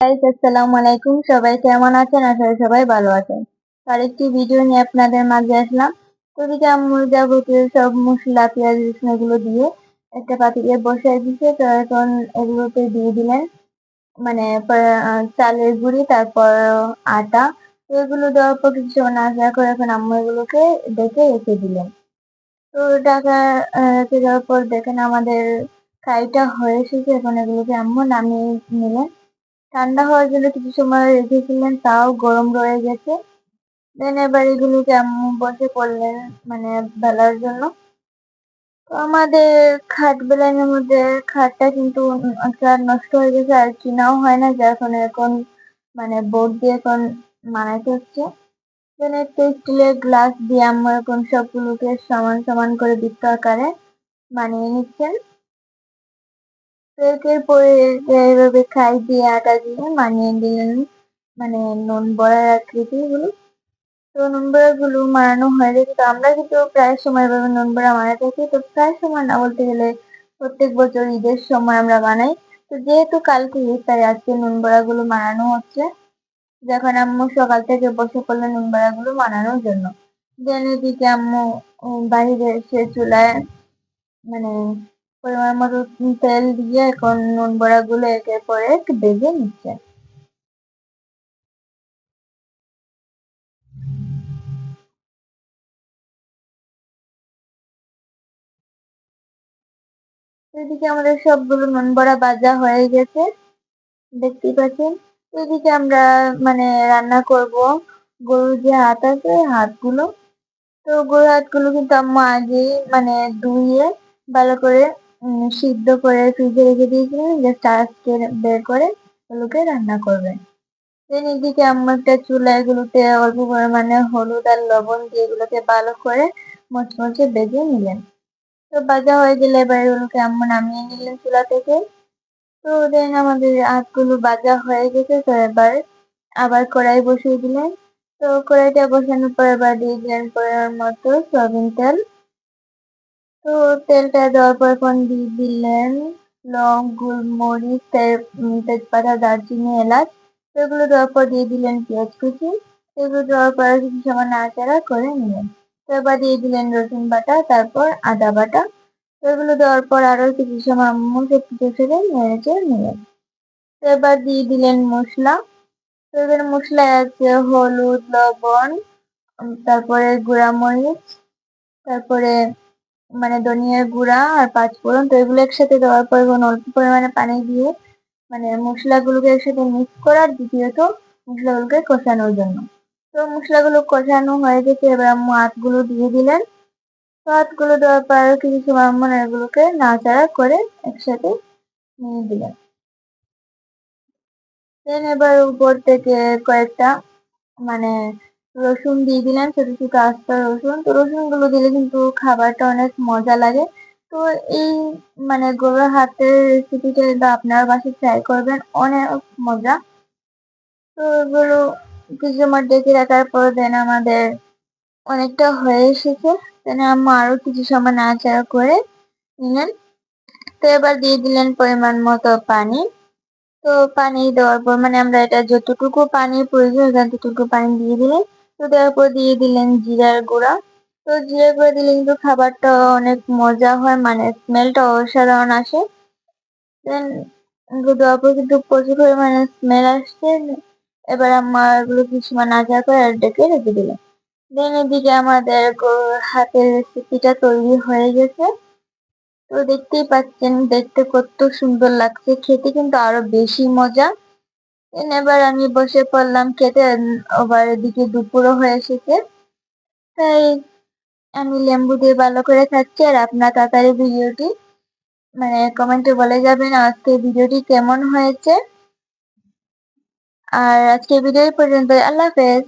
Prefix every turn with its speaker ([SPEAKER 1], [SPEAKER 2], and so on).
[SPEAKER 1] Guys আসসালামু আলাইকুম, সবাই কেমন আছেন? আশা করি সবাই ভালো আছেন। আরেকটি ভিডিও নিয়ে আপনাদের মাঝে আসলাম। তো এদিকে আম্মু যাবতীয় সব মশলা পেঁয়াজ রসুন এগুলো দিয়ে একটা পাতিলে বসাই দিছে। তো এখন এগুলোতে দিয়ে দিলেন মানে চালের গুঁড়ি, তারপর আটা। তো এগুলো দেওয়ার পর কিছু সময় নাড়াচাড়া করে এখন আম্মু এগুলোকে ডেকে রেখে দিলেন। তো ঢাকা রেখে দেওয়ার পর দেখেন আমাদের কাইটা হয়ে এসেছে। এখন এগুলোকে আম্মু নামিয়ে নিলেন। ঠান্ডা হওয়ার জন্য কিছু সময় রেখেছিলেন, তাও গরম রয়ে গেছে। দেন এবার এগুলোকে আম্মু বসে পড়লেন মানে বেলার জন্য। তো আমাদের খাট বেলানোর মধ্যে খাটটা কিন্তু একটা নষ্ট হয়ে গেছে, আর কিনাও হয় না, যার কারণে এখন মানে বোর্ড দিয়ে এখন বানাইতে হচ্ছে। দেন একটা স্টিলের গ্লাস দিয়ে আম্মু এখন সবগুলোকে সমান সমান করে বৃত্ত আকারে বানিয়ে নিচ্ছেন। তো একের পরে এইভাবে খাই দিয়ে আটা দিয়ে বানিয়ে দিলেন মানে নুন বড়ার আকৃতি গুলো। তো নুন বড়া গুলো মারানো হয়ে গেছে। তো আমরা কিন্তু প্রায় সময় এভাবে নুন বড়া বানাই থাকি। তো প্রায় সময় না বলতে গেলে প্রত্যেক বছর ঈদের সময় আমরা বানাই। তো যেহেতু কালকে ঈদ, তাই আজকে নুন বড়া গুলো বানানো হচ্ছে। যখন আম্মু সকাল থেকে বসে পড়লো নুন বড়া গুলো বানানোর জন্য। দেন এদিকে আম্মু বাহিরে এসে চুলায় মানে পরিমাণ মতো তেল দিয়ে এখন নুন বড়া গুলো একের পর এক ভেজে নিচ্ছে। এদিকে আমাদের সবগুলো নুন বড়া ভাজা হয়ে গেছে, দেখতেই পাচ্ছেন। এদিকে আমরা মানে রান্না করব গরুর যে হাত আছে হাতগুলো। তো গরুর হাতগুলো কিন্তু আম্মু আগেই মানে ধুয়ে ভালো করে সিদ্ধ করে ফ্রিজে রেখে দিয়েছিলেন, জাস্ট আজকে বের করে ওগুলোকে রান্না করবেন। দেন এদিকে আম্মু একটা চুলা এগুলোতে অল্প পরিমাণে হলুদ আর লবণ দিয়ে এগুলোকে ভালো করে মচমচে ভেজে নিলেন। তো ভাজা হয়ে গেলে এবার এগুলোকে আম্মু নামিয়ে নিলেন চুলা থেকে। তো দেন আমাদের আখগুলো ভাজা হয়ে গেছে। তো এবার আবার কড়াই বসিয়ে দিলেন। তো কড়াইটা বসানোর পর এবার দিয়ে দিলেন পরিমাণ মতো সয়াবিন তেল। তো তেলটা দেওয়ার পর এখন দিয়ে দিলেন লং, গোলমরিচ, তেজপাতা, দারচিনি, এলাচ। তো এগুলো দেওয়ার পর দিয়ে দিলেন পেঁয়াজ কুচি। এগুলো দেওয়ার পর কিছু সময় নাড়াচাড়া করে নিলেন। তো এবার দিয়ে দিলেন রসুন বাটা, তারপর আদা বাটা। তো এগুলো দেওয়ার পর আরো কিছু সময় আম্মু সবকিছু ছেড়ে নেড়ে নিলেন। তো এবার দিয়ে দিলেন মশলা। তো এবার মশলায় আছে হলুদ, লবণ, তারপরে গুঁড়া মরিচ, তারপরে মানে ধনিয়ার গুঁড়া আর পাঁচফোড়ন। তো এগুলো একসাথে দেওয়ার পর এখন অল্প পরিমাণে পানি দিয়ে মানে মশলাগুলোকে একসাথে মিক্স করার, দ্বিতীয়ত মশলাগুলোকে কষানোর জন্য। তো মশলাগুলো কষানো হয়ে গেছে, এবার আম্মু আতগুলো দিয়ে দিলেন। তো আতগুলো দেওয়ার পর আরো কিছু সময় আম্মু এগুলোকে নাড়াচাড়া করে একসাথে নিয়ে দিলেন। দেন এবার উপর থেকে কয়েকটা মানে রসুন দিয়ে দিলেন, ছোট ছোট আস্ত রসুন। তো রসুন গুলো দিলে কিন্তু খাবারটা অনেক মজা লাগে। তো এই মানে গরুর হাতের রেসিপিটা কিন্তু আপনারা বাসায় ট্রাই করবেন, অনেক মজা। তো এগুলো কিছু সময় ডেকে রাখার পর দেন আমাদের অনেকটা হয়ে এসেছে। দেন আম্মু আরো কিছু সময় নাড়াচাড়া করে নিলেন। তো এবার দিয়ে দিলেন পরিমাণ মতো পানি। তো পানি দেওয়ার পর মানে আমরা এটা যতটুকু পানির প্রয়োজন ততটুকু পানি দিয়ে দিলেন। তো দেওয়ার পর দিয়ে দিলেন জিরার গুঁড়া। তো জিরার গুঁড়া দিলে কিন্তু খাবারটা অনেক মজা হয়, মানে স্মেলটা অসাধারণ আসে। দেন এগুলো দেওয়ার পর কিন্তু প্রচুর পরিমাণে স্মেল আসছে। এবার আমার এগুলো কিছু সময় নাড়াচাড়া করে আর ডেকে রেখে দিলাম। দেন এদিকে আমাদের গরুর হাতের রেসিপিটা তৈরি হয়ে গেছে। তো দেখতেই পাচ্ছেন দেখতে কত সুন্দর লাগছে, খেতে কিন্তু আরো বেশি মজা। এবার আমি বসে পড়লাম খেতে। আবার এদিকে দুপুরও হয়ে এসেছে, তাই আমি লেম্বু দিয়ে ভালো করে খাচ্ছি। আর আপনার তাড়াতাড়ি ভিডিওটি মানে কমেন্টে বলে যাবেন আজকে ভিডিওটি কেমন হয়েছে। আর আজকে ভিডিও পর্যন্ত, আল্লাহ হাফেজ।